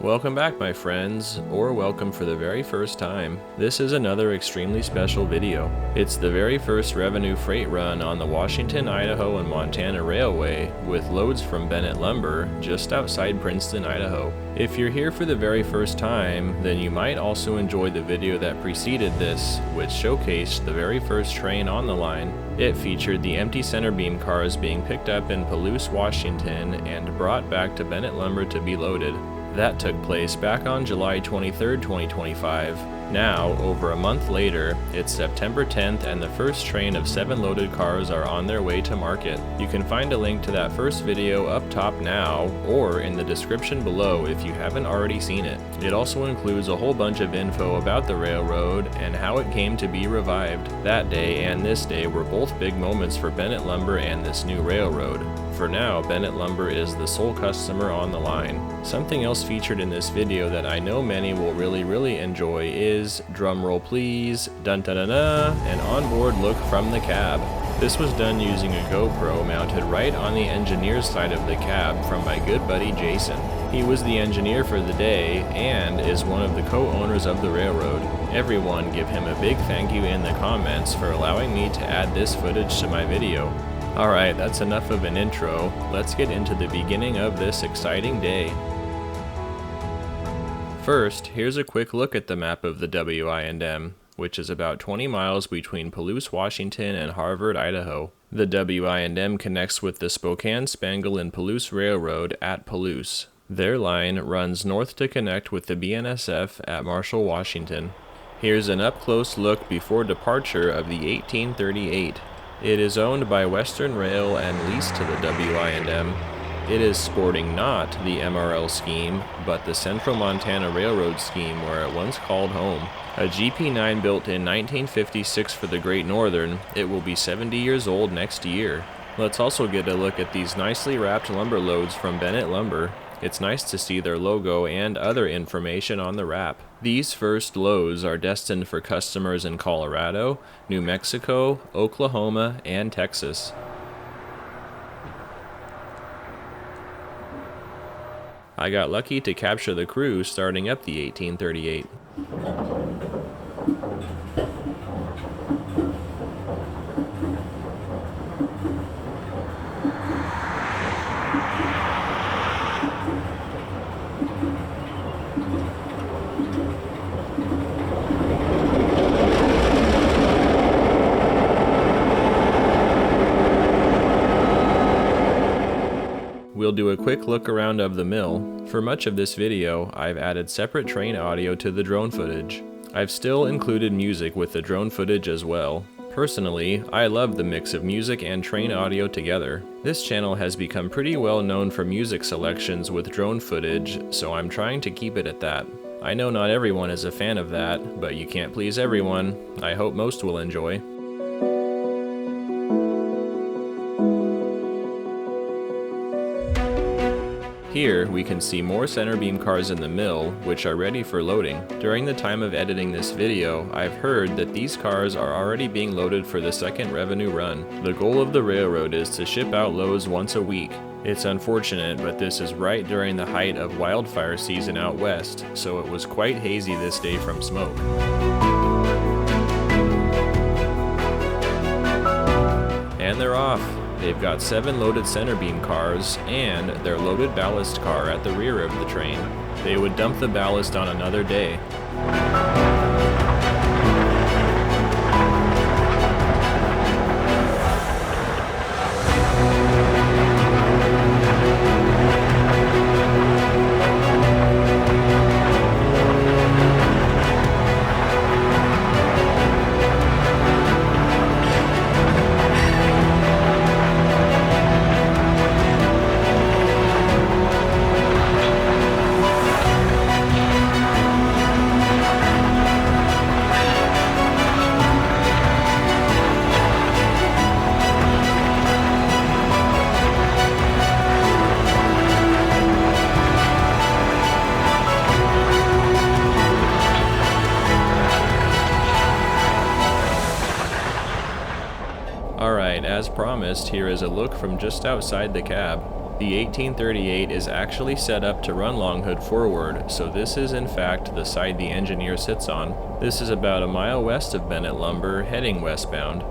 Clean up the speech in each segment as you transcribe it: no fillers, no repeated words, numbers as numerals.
Welcome back, my friends, or welcome for the very first time. This is another extremely special video. It's the very first revenue freight run on the Washington, Idaho, and Montana Railway with loads from Bennett Lumber just outside Princeton, Idaho. If you're here for the very first time, then you might also enjoy the video that preceded this, which showcased the very first train on the line. It featured the empty center beam cars being picked up in Palouse, Washington, and brought back to Bennett Lumber to be loaded. That took place back on July 23, 2025. Now, over a month later, it's September 10th and the first train of 7 loaded cars are on their way to market. You can find a link to that first video up top now, or in the description below if you haven't already seen it. It also includes a whole bunch of info about the railroad and how it came to be revived. That day and this day were both big moments for Bennett Lumber and this new railroad. For now, Bennett Lumber is the sole customer on the line. Something else featured in this video that I know many will really enjoy is, drumroll please, dun dun dun dun, an onboard look from the cab. This was done using a GoPro mounted right on the engineer's side of the cab from my good buddy Jason. He was the engineer for the day and is one of the co-owners of the railroad. Everyone give him a big thank you in the comments for allowing me to add this footage to my video. Alright, that's enough of an intro. Let's get into the beginning of this exciting day. First, here's a quick look at the map of the WI&M, which is about 20 miles between Palouse, Washington and Harvard, Idaho. The WI&M connects with the Spokane, Spangle and Palouse Railroad at Palouse. Their line runs north to connect with the BNSF at Marshall, Washington. Here's an up-close look before departure of the 1838. It is owned by Western Rail and leased to the WI&M. It is sporting not the MRL scheme, but the Central Montana Railroad scheme where it once called home. A GP9 built in 1956 for the Great Northern, it will be 70 years old next year. Let's also get a look at these nicely wrapped lumber loads from Bennett Lumber. It's nice to see their logo and other information on the wrap. These first loads are destined for customers in Colorado, New Mexico, Oklahoma, and Texas. I got lucky to capture the crew starting up the 1838. We'll do a quick look around of the mill. For much of this video, I've added separate train audio to the drone footage. I've still included music with the drone footage as well. Personally, I love the mix of music and train audio together. This channel has become pretty well known for music selections with drone footage, so I'm trying to keep it at that. I know not everyone is a fan of that, but you can't please everyone. I hope most will enjoy. Here, we can see more center beam cars in the mill, which are ready for loading. During the time of editing this video, I've heard that these cars are already being loaded for the second revenue run. The goal of the railroad is to ship out loads once a week. It's unfortunate, but this is right during the height of wildfire season out west, so it was quite hazy this day from smoke. And they're off. They've got 7 loaded center beam cars and their loaded ballast car at the rear of the train. They would dump the ballast on another day. Alright, as promised, here is a look from just outside the cab. The 1838 is actually set up to run long hood forward, so this is in fact the side the engineer sits on. This is about a mile west of Bennett lumber, heading westbound.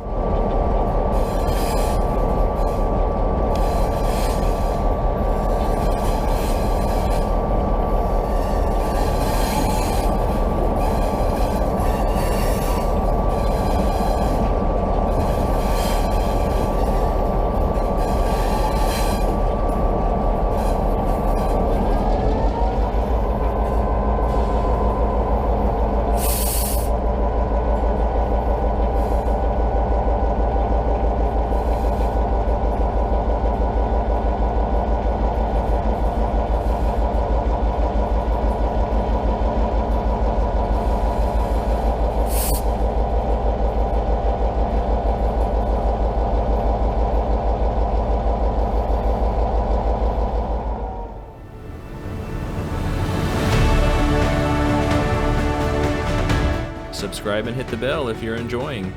Subscribe and hit the bell if you're enjoying.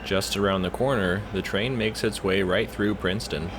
Just around the corner, the train makes its way right through Princeton.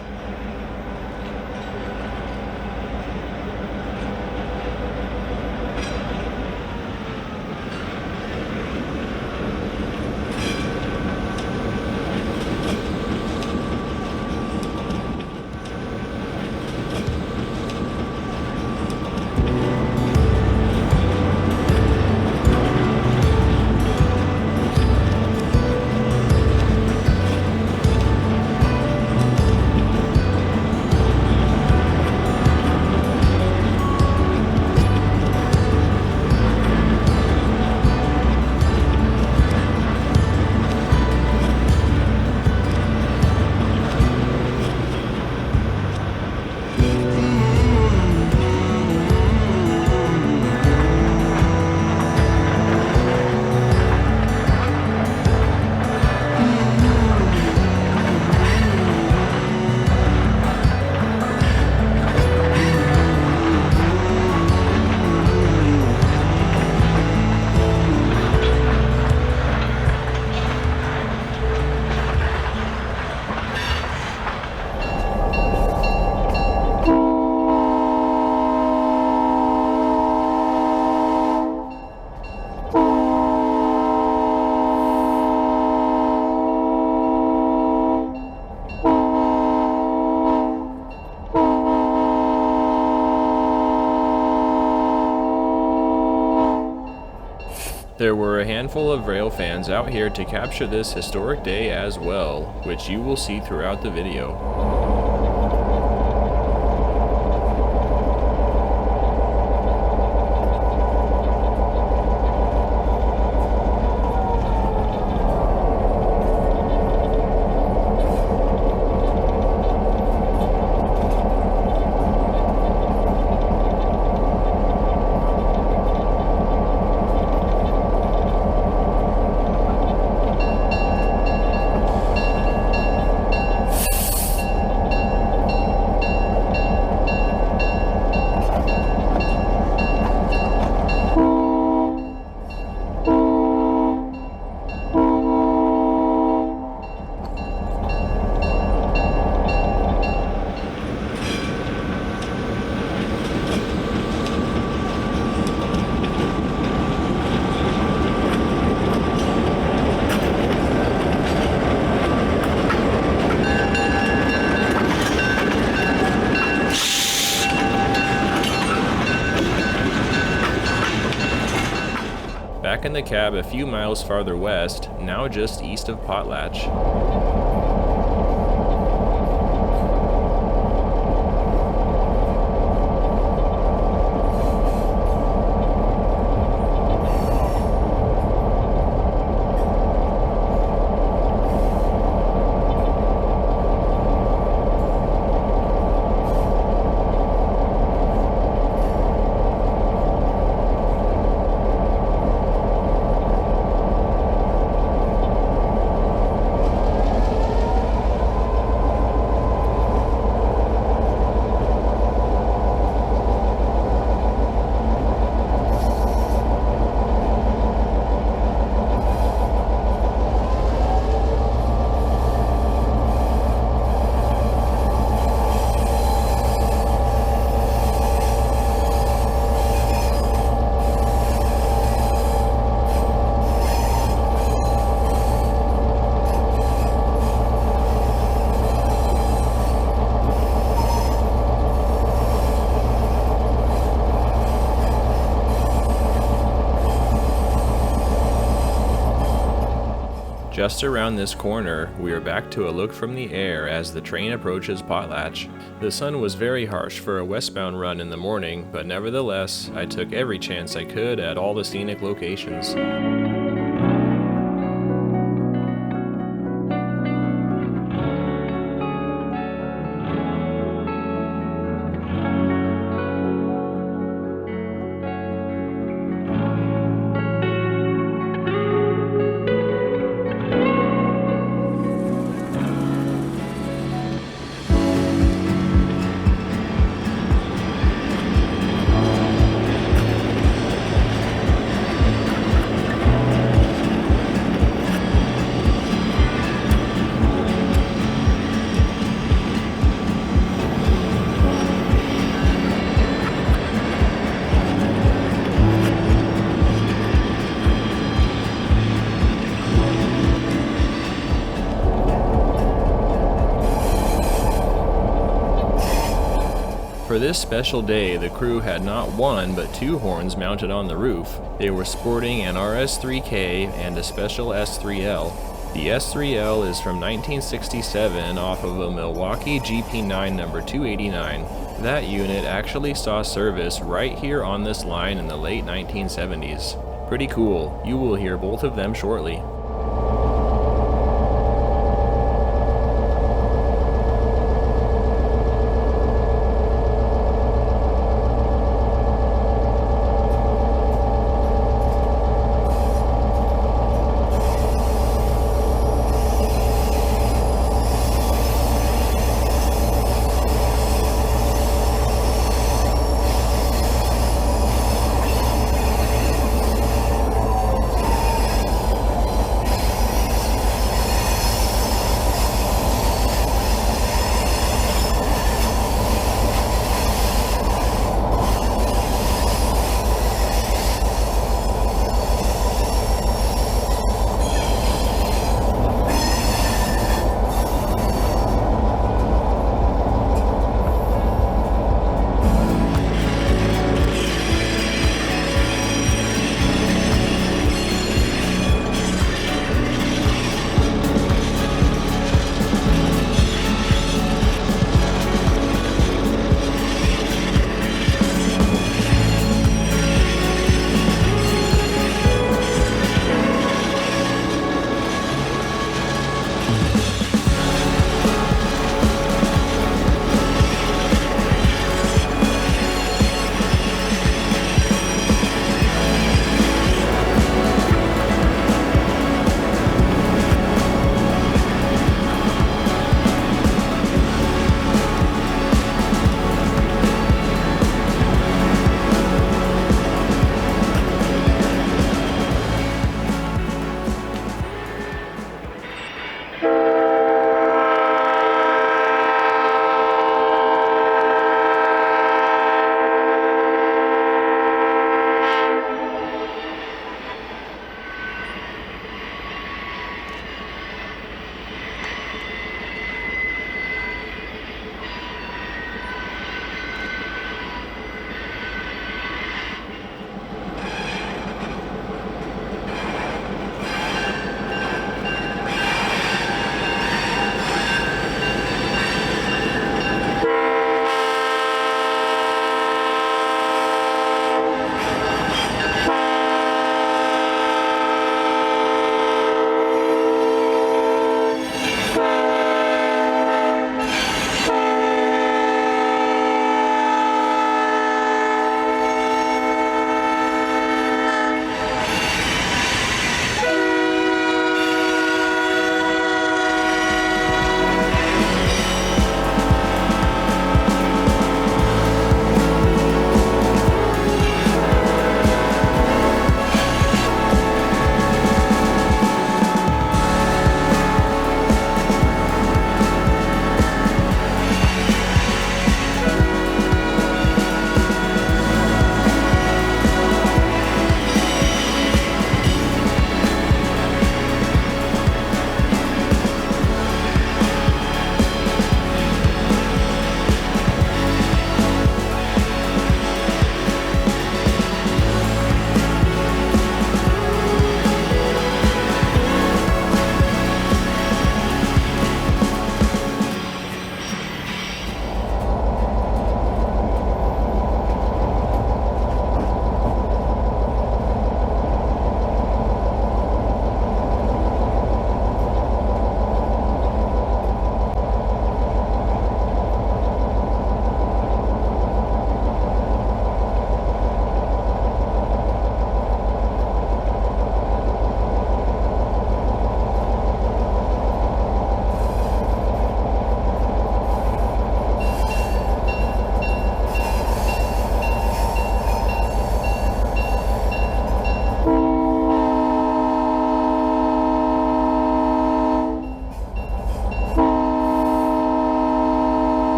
There were a handful of rail fans out here to capture this historic day as well, which you will see throughout the video. Back in the cab a few miles farther west, now just east of Potlatch. Just around this corner, we are back to a look from the air as the train approaches Potlatch. The sun was very harsh for a westbound run in the morning, but nevertheless, I took every chance I could at all the scenic locations. For this special day, the crew had not one but two horns mounted on the roof. They were sporting an RS3K and a special S3L. The S3L is from 1967 off of a Milwaukee GP9 number 289. That unit actually saw service right here on this line in the late 1970s. Pretty cool. You will hear both of them shortly.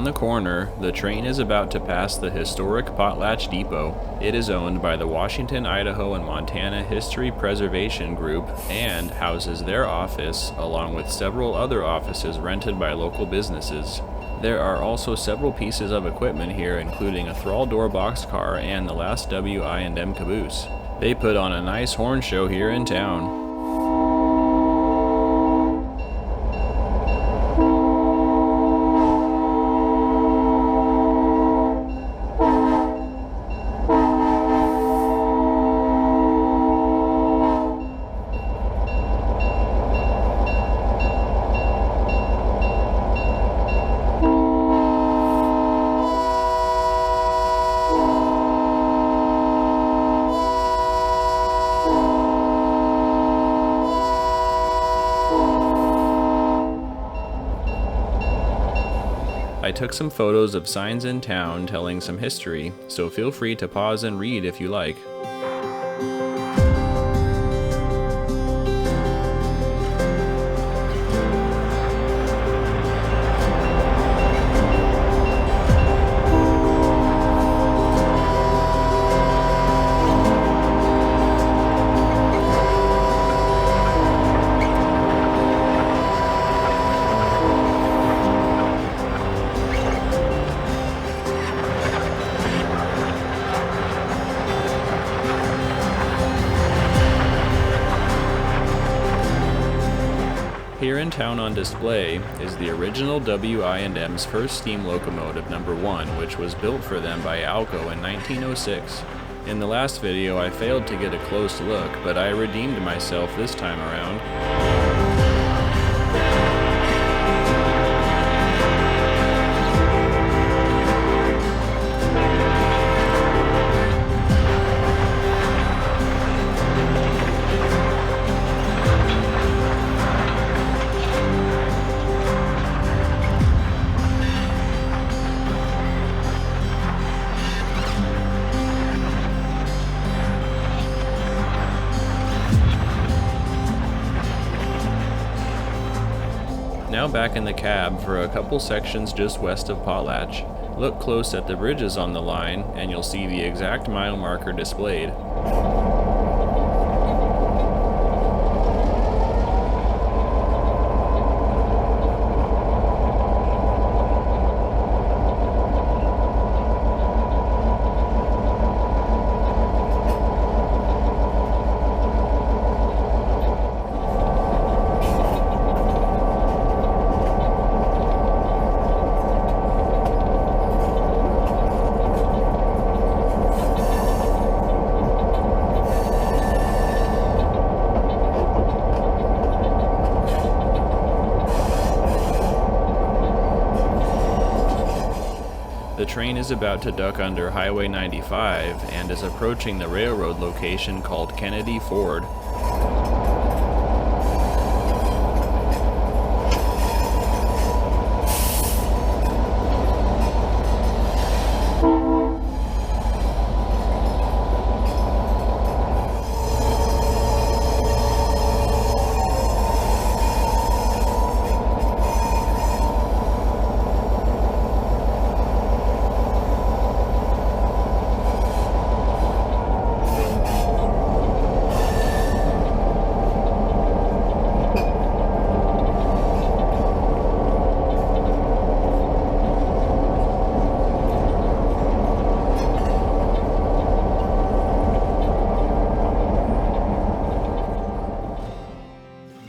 the corner, the train is about to pass the historic Potlatch Depot. It is owned by the Washington, Idaho, and Montana History Preservation Group and houses their office along with several other offices rented by local businesses. There are also several pieces of equipment here, including a thrall door boxcar and the last W.I.&M caboose. They put on a nice horn show here in town. I took some photos of signs in town telling some history, so feel free to pause and read if you like. Here in town on display is the original W.I.&M's first steam locomotive number 1, which was built for them by Alco in 1906. In the last video I failed to get a close look, but I redeemed myself this time around. Now back in the cab for a couple sections just west of Potlatch. Look close at the bridges on the line and you'll see the exact mile marker displayed. The train is about to duck under Highway 95 and is approaching the railroad location called Kennedy Ford.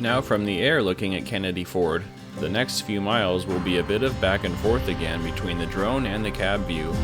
Now from the air looking at Kennedy Ford, the next few miles will be a bit of back and forth again between the drone and the cab view.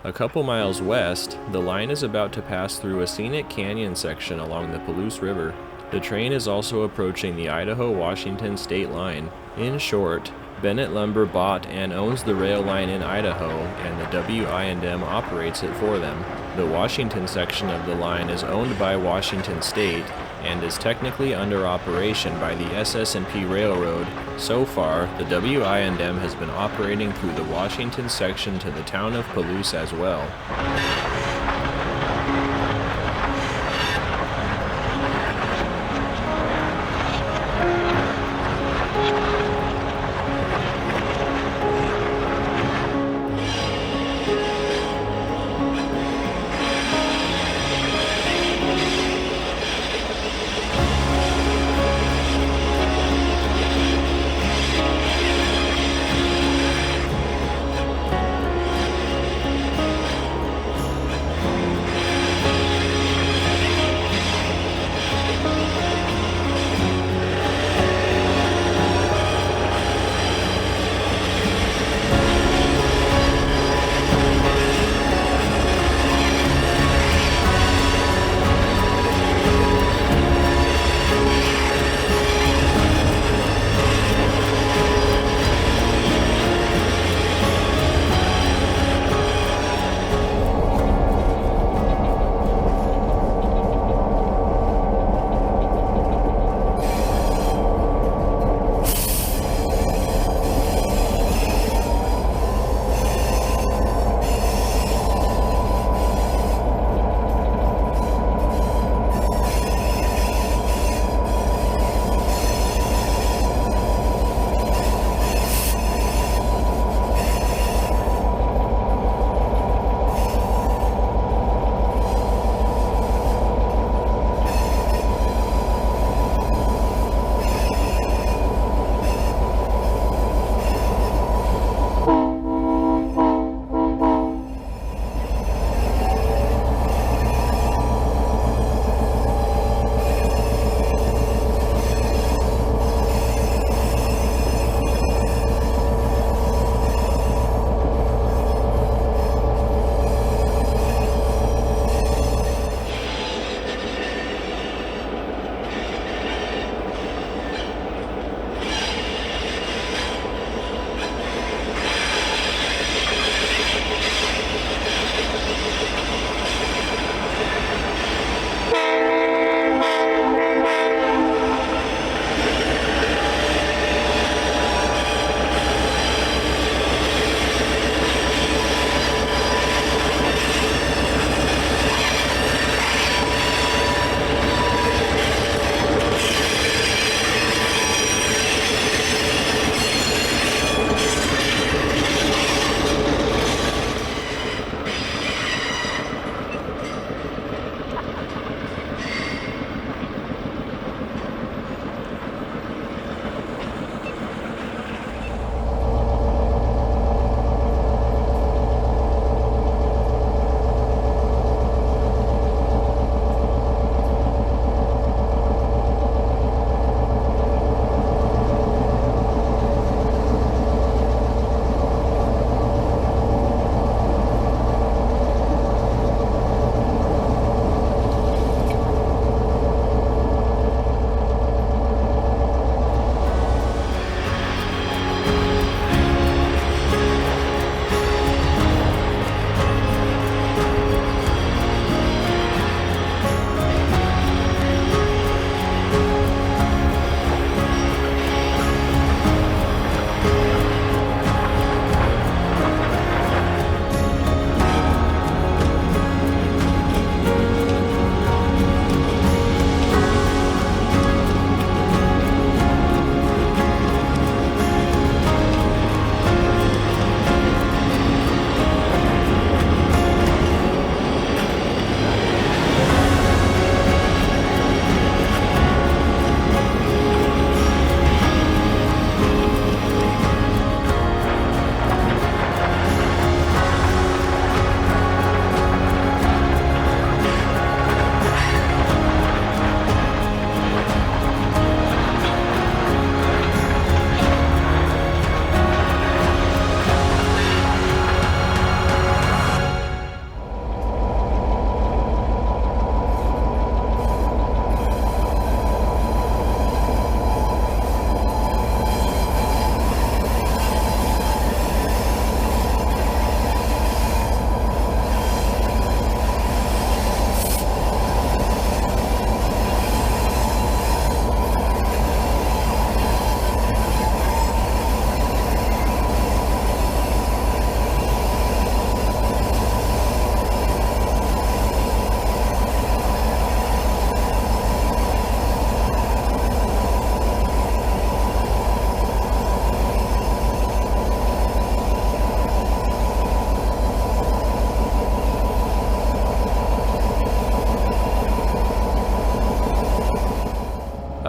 A couple miles west, the line is about to pass through a scenic canyon section along the Palouse River. The train is also approaching the Idaho-Washington state line. In short, Bennett Lumber bought and owns the rail line in Idaho, and the W.I.N.D.M. operates it for them. The Washington section of the line is owned by Washington State and is technically under operation by the SS&P Railroad. So far, the W.I.N.D.M. has been operating through the Washington section to the town of Palouse as well.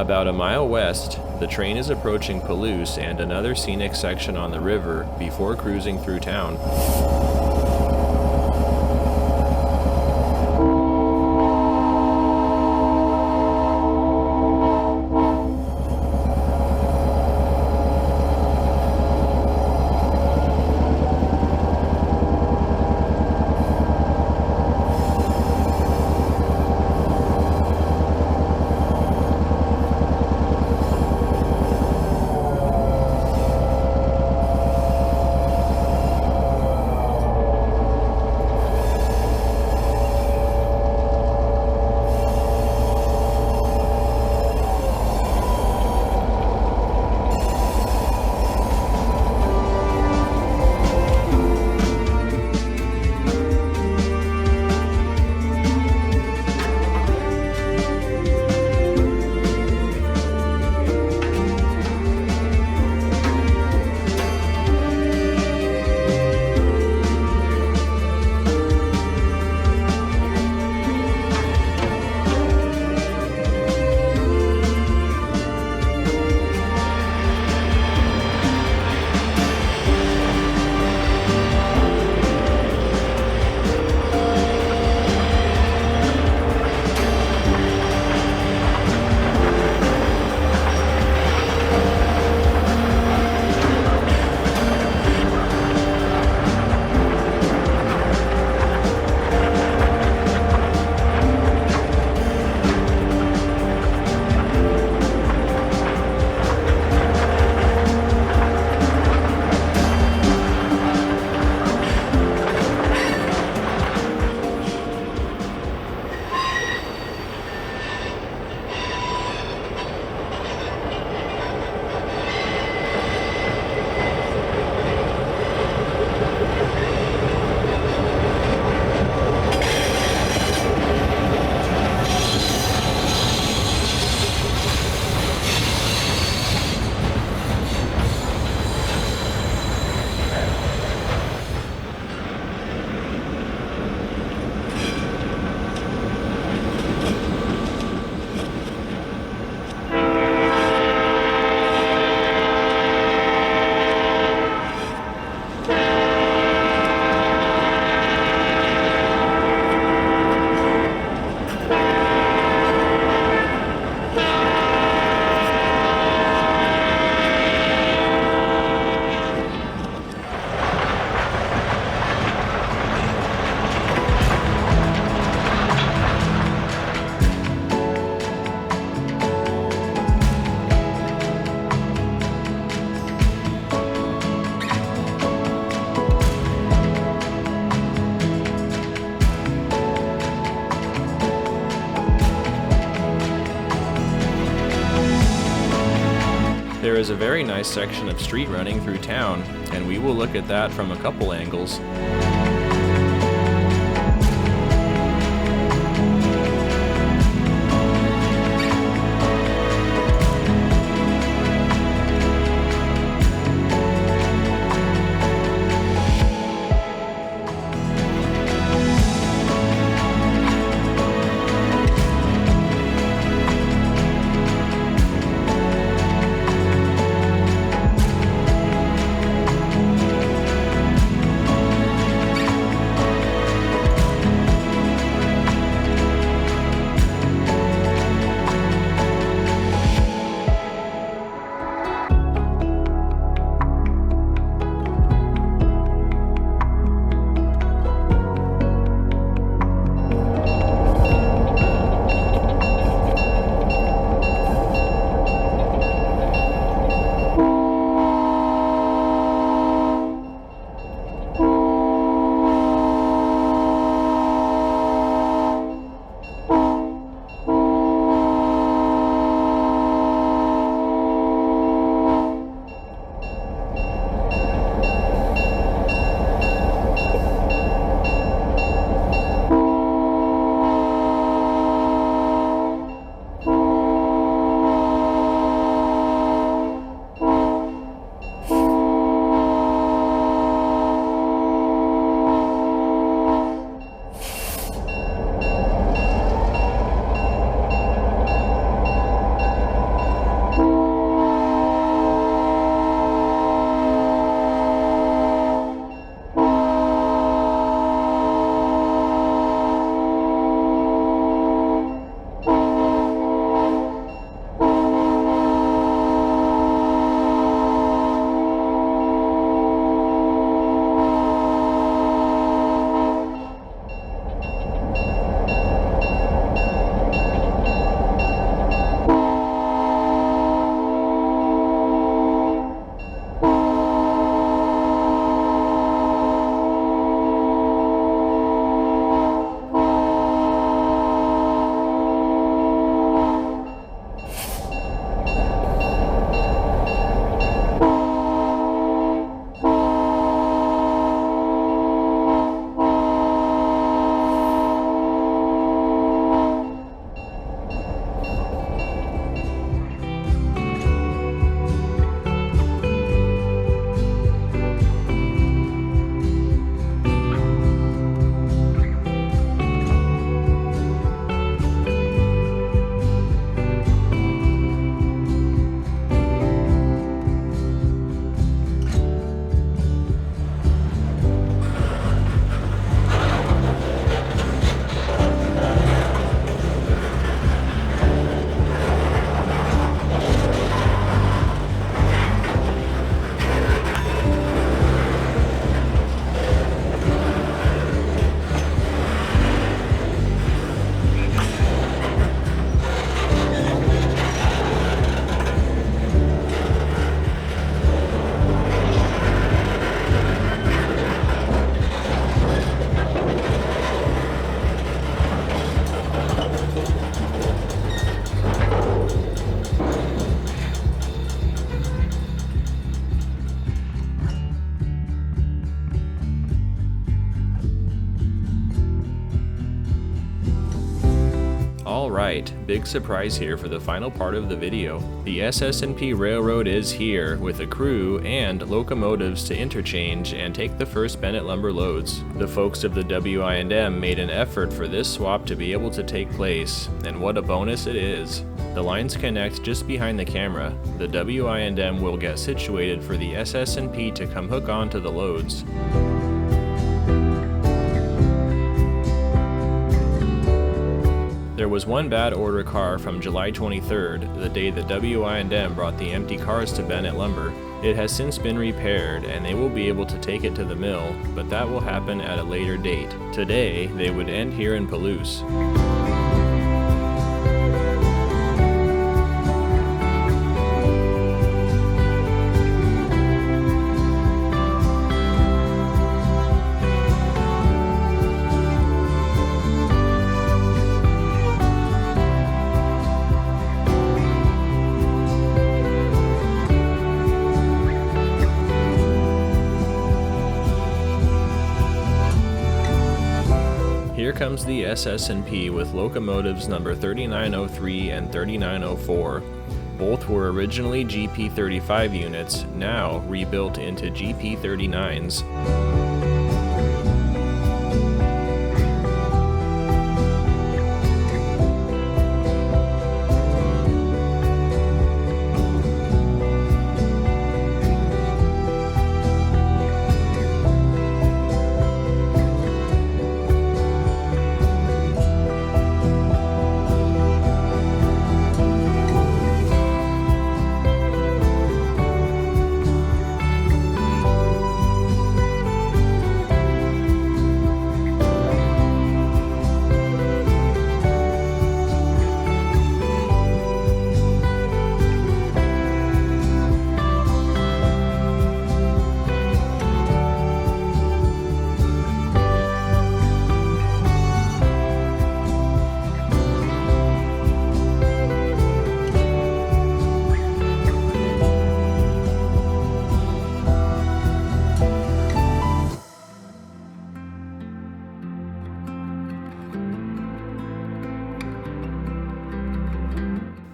About a mile west, the train is approaching Palouse and another scenic section on the river before cruising through town. There is a very nice section of street running through town, and we will look at that from a couple angles. Alright, big surprise here for the final part of the video. The SS&P Railroad is here with a crew and locomotives to interchange and take the first Bennett lumber loads. The folks of the WI&M made an effort for this swap to be able to take place, and what a bonus it is. The lines connect just behind the camera. The WI&M will get situated for the SS&P to come hook onto the loads. There was one bad order car from July 23rd, the day the WI&M brought the empty cars to Bennett Lumber. It has since been repaired and they will be able to take it to the mill, but that will happen at a later date. Today, they would end here in Palouse. Here comes the SS&P with locomotives number 3903 and 3904. Both were originally GP35 units, now rebuilt into GP39s.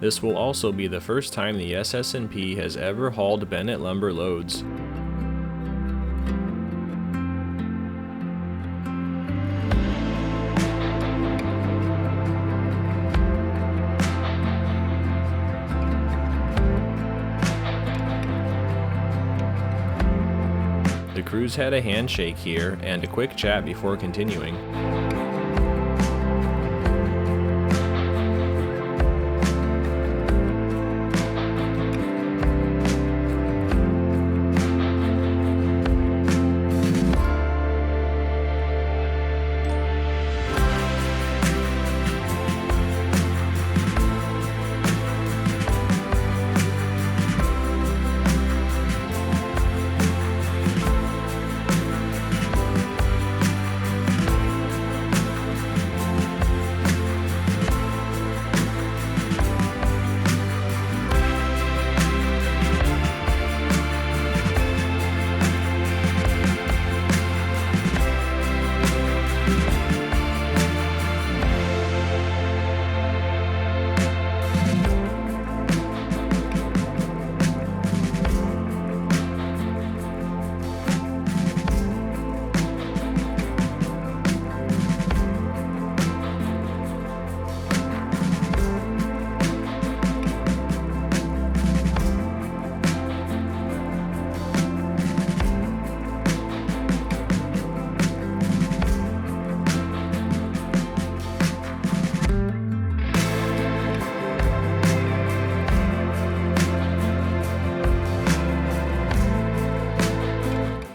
This will also be the first time the SS&P has ever hauled Bennett lumber loads. The crews had a handshake here and a quick chat before continuing.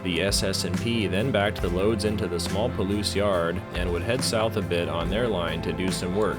The SS&P then backed the loads into the small Palouse yard and would head south a bit on their line to do some work.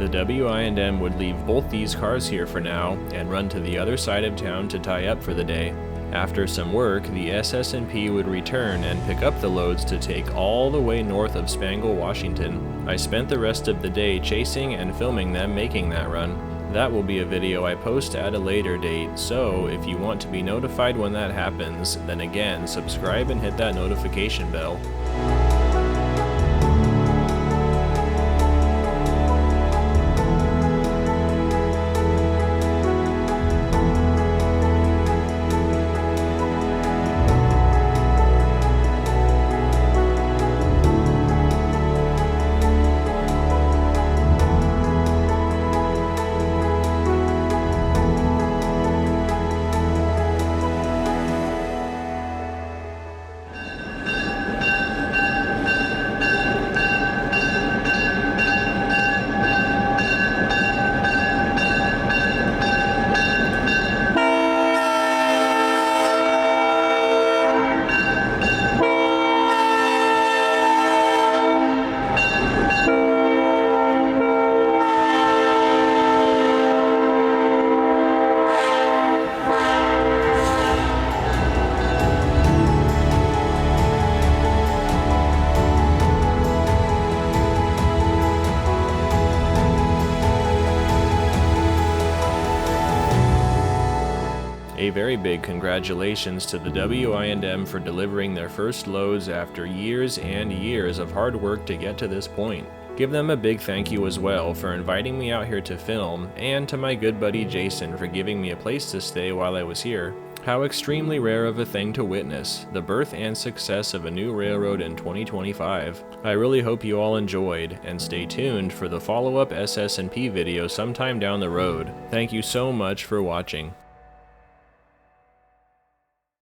The WI&M would leave both these cars here for now and run to the other side of town to tie up for the day. After some work, the SS&P would return and pick up the loads to take all the way north of Spangle, Washington. I spent the rest of the day chasing and filming them making that run. That will be a video I post at a later date, so if you want to be notified when that happens, then again, subscribe and hit that notification bell. A very big congratulations to the WI&M for delivering their first loads after years and years of hard work to get to this point. Give them a big thank you as well for inviting me out here to film, and to my good buddy Jason for giving me a place to stay while I was here. How extremely rare of a thing to witness, the birth and success of a new railroad in 2025. I really hope you all enjoyed, and stay tuned for the follow-up SS&P video sometime down the road. Thank you so much for watching.